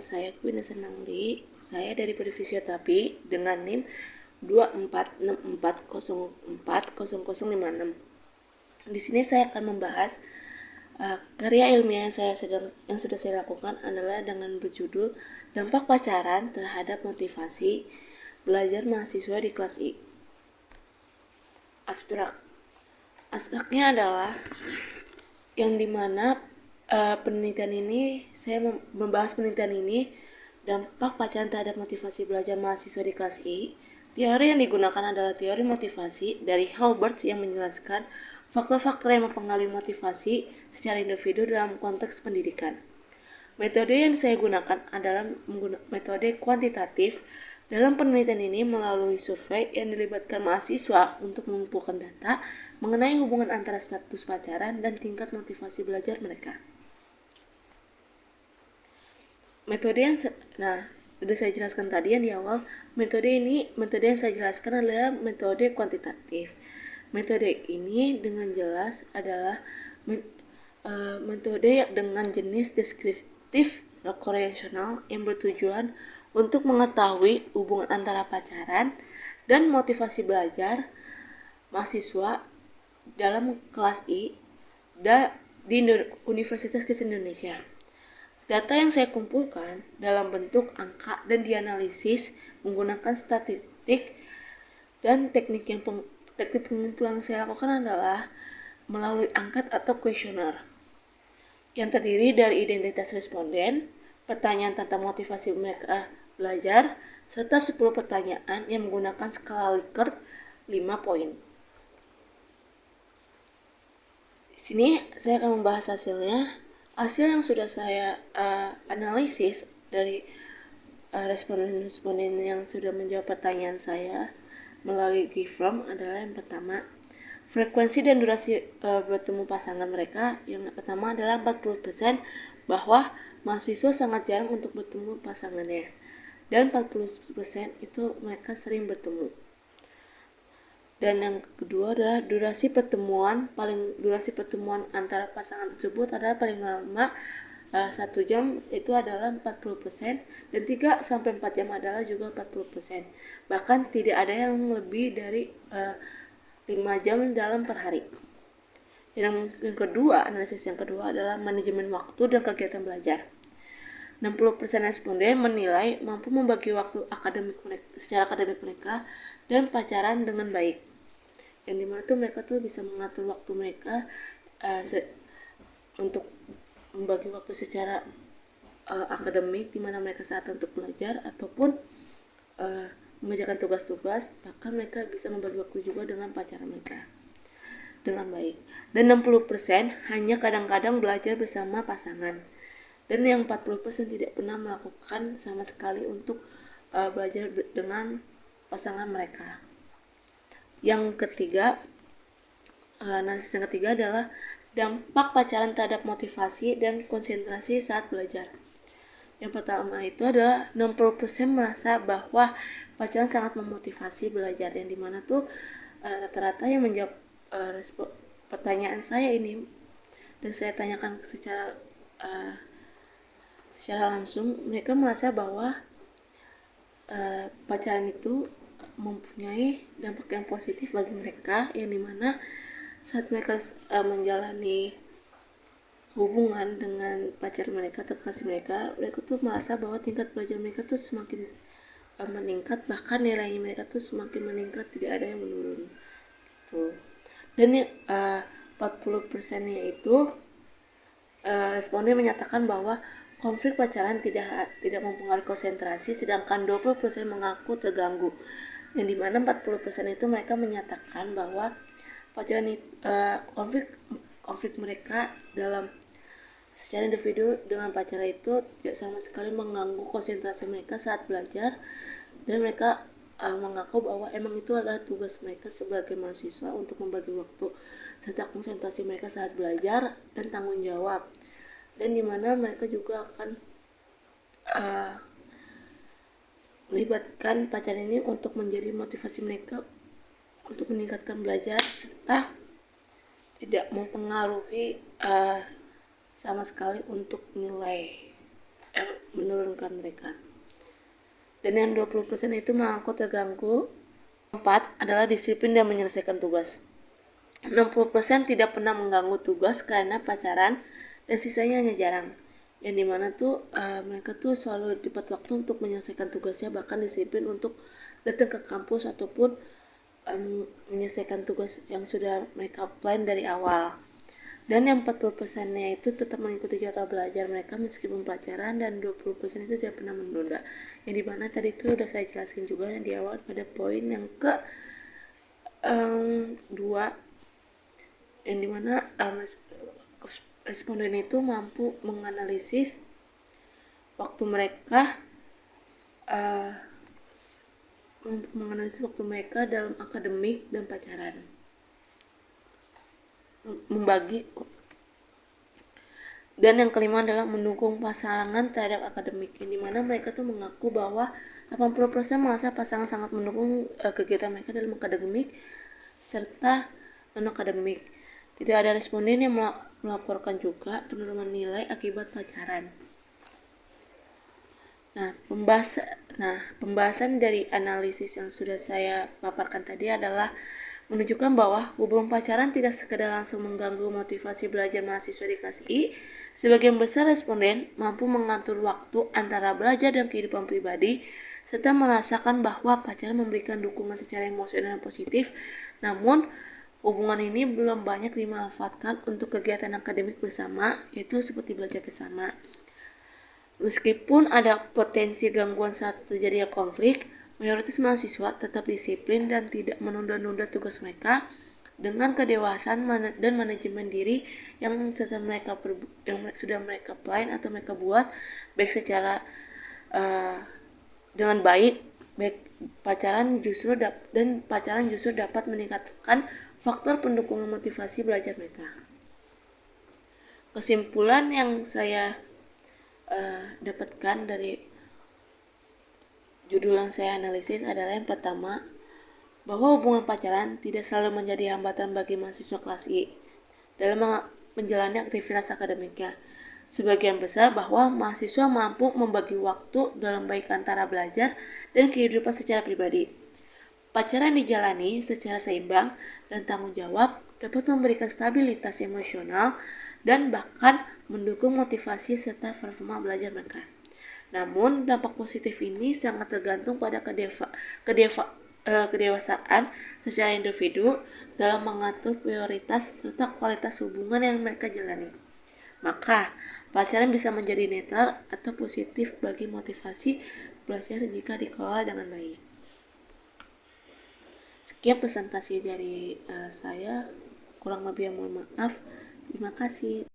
saya Queen Senangli. Saya dari Fisioterapi dengan NIM 2464040056. Di sini saya akan membahas karya ilmiah yang sudah saya lakukan adalah dengan berjudul Dampak Pacaran Terhadap Motivasi Belajar Mahasiswa di Kelas I. Abstraknya adalah yang dimana penelitian ini, saya membahas penelitian ini, dampak pacaran terhadap motivasi belajar mahasiswa di kelas I. Teori yang digunakan adalah teori motivasi dari Hilbert yang menjelaskan faktor-faktor yang mempengaruhi motivasi secara individu dalam konteks pendidikan. Metode yang saya gunakan adalah metode kuantitatif. Dalam penelitian ini melalui survei yang dilibatkan mahasiswa untuk mengumpulkan data mengenai hubungan antara status pacaran dan tingkat motivasi belajar mereka. Metode yang sudah saya jelaskan tadi yang di awal, metode yang saya jelaskan adalah metode kuantitatif. Metode ini dengan jelas adalah metode dengan jenis deskriptif korelasional yang bertujuan untuk mengetahui hubungan antara pacaran dan motivasi belajar mahasiswa dalam kelas I di Universitas Kristen Indonesia. Data yang saya kumpulkan dalam bentuk angka dan dianalisis menggunakan statistik, dan teknik pengumpulan yang saya lakukan adalah melalui angket atau kuesioner yang terdiri dari identitas responden, pertanyaan tentang motivasi mereka belajar, serta 10 pertanyaan yang menggunakan skala Likert 5 poin. Di sini saya akan membahas hasilnya. Hasil yang sudah saya analisis dari responden-responden yang sudah menjawab pertanyaan saya melalui GiveFrom adalah yang pertama, frekuensi dan durasi bertemu pasangan mereka. Yang pertama adalah 40% bahwa mahasiswa sangat jarang untuk bertemu pasangannya, dan 40% itu mereka sering bertemu. Dan yang kedua adalah durasi pertemuan antara pasangan tersebut adalah paling lama 1 jam, itu adalah 40%, dan 3-4 jam adalah juga 40%. Bahkan tidak ada yang lebih dari 5 jam dalam per hari. Yang kedua, analisis yang kedua adalah manajemen waktu dan kegiatan belajar. 60% responden menilai mampu membagi waktu secara akademik mereka dan pacaran dengan baik. Yang dimana tuh mereka tuh bisa mengatur waktu mereka untuk membagi waktu secara akademik, di mana mereka saat untuk belajar ataupun mengerjakan tugas-tugas. Bahkan mereka bisa membagi waktu juga dengan pacaran mereka dengan baik. Dan 60% hanya kadang-kadang belajar bersama pasangan. Dan yang 40% tidak pernah melakukan sama sekali untuk belajar dengan pasangan mereka. Yang ketiga, analisis yang ketiga adalah dampak pacaran terhadap motivasi dan konsentrasi saat belajar. Yang pertama itu adalah 60% merasa bahwa pacaran sangat memotivasi belajar, yang dimana tuh rata-rata yang menjawab pertanyaan saya ini dan saya tanyakan secara langsung, mereka merasa bahwa pacaran itu mempunyai dampak yang positif bagi mereka, yang dimana saat mereka menjalani hubungan dengan pacar mereka atau kasih mereka tuh merasa bahwa tingkat belajar mereka tuh semakin meningkat, bahkan nilainya mereka tuh semakin meningkat, tidak ada yang menurun gitu. Dan 40%-nya itu responden menyatakan bahwa konflik pacaran tidak mempengaruhi konsentrasi, sedangkan 20% mengaku terganggu. Yang dimana 40% itu mereka menyatakan bahwa pacaran konflik mereka dalam secara individu dengan pacaran itu tidak sama sekali mengganggu konsentrasi mereka saat belajar, dan mereka mengaku bahwa emang itu adalah tugas mereka sebagai mahasiswa untuk membagi waktu serta konsentrasi mereka saat belajar dan tanggung jawab, dan dimana mereka juga akan melibatkan pacaran ini untuk menjadi motivasi mereka untuk meningkatkan belajar serta tidak mempengaruhi sama sekali untuk nilai. menurunkan mereka. Dan yang 20% itu mengaku terganggu. 4 adalah disiplin dan menyelesaikan tugas. 60% tidak pernah mengganggu tugas karena pacaran, dan sisanya hanya jarang. Yang dimana tuh mereka tuh selalu tepat waktu untuk menyelesaikan tugasnya, bahkan disiplin untuk datang ke kampus ataupun menyelesaikan tugas yang sudah mereka plan dari awal. Dan yang 40%-nya itu tetap mengikuti jadwal belajar mereka meskipun pelajaran, dan 20% itu tidak pernah menunda. Yang dimana tadi itu udah saya jelaskan juga di awal pada poin yang ke 2, yang dimana responden itu mampu menganalisis waktu mereka dalam akademik dan pacaran, membagi. Dan yang kelima adalah mendukung pasangan terhadap akademik, yang dimana mereka tuh mengaku bahwa 80% merasa pasangan sangat mendukung kegiatan mereka dalam akademik serta non-akademik. Tidak ada responden yang melaporkan juga penurunan nilai akibat pacaran. Nah, pembahasan dari analisis yang sudah saya paparkan tadi adalah menunjukkan bahwa hubungan pacaran tidak sekedar langsung mengganggu motivasi belajar mahasiswa di kelas I. Sebagian besar responden mampu mengatur waktu antara belajar dan kehidupan pribadi, serta merasakan bahwa pacaran memberikan dukungan secara emosional dan positif. Namun, hubungan ini belum banyak dimanfaatkan untuk kegiatan akademik bersama, yaitu seperti belajar bersama. Meskipun ada potensi gangguan saat terjadinya konflik, mayoritas mahasiswa tetap disiplin dan tidak menunda-nunda tugas mereka dengan kedewasaan dan manajemen diri yang sudah mereka plan atau mereka buat, baik secara dengan baik. Pacaran justru dapat meningkatkan faktor pendukung motivasi belajar mereka. Kesimpulan yang saya dapatkan dari judul yang saya analisis adalah yang pertama, bahwa hubungan pacaran tidak selalu menjadi hambatan bagi mahasiswa kelas I dalam menjalani aktivitas akademiknya. Sebagian besar bahwa mahasiswa mampu membagi waktu dalam baik antara belajar dan kehidupan secara pribadi. Pacaran dijalani secara seimbang dan tanggung jawab dapat memberikan stabilitas emosional dan bahkan mendukung motivasi serta performa belajar mereka. Namun, dampak positif ini sangat tergantung pada kedewasaan secara individu dalam mengatur prioritas serta kualitas hubungan yang mereka jalani. Maka, pacaran bisa menjadi netral atau positif bagi motivasi belajar jika dikelola dengan baik. Sekian presentasi dari saya, kurang lebih mohon maaf. Terima kasih.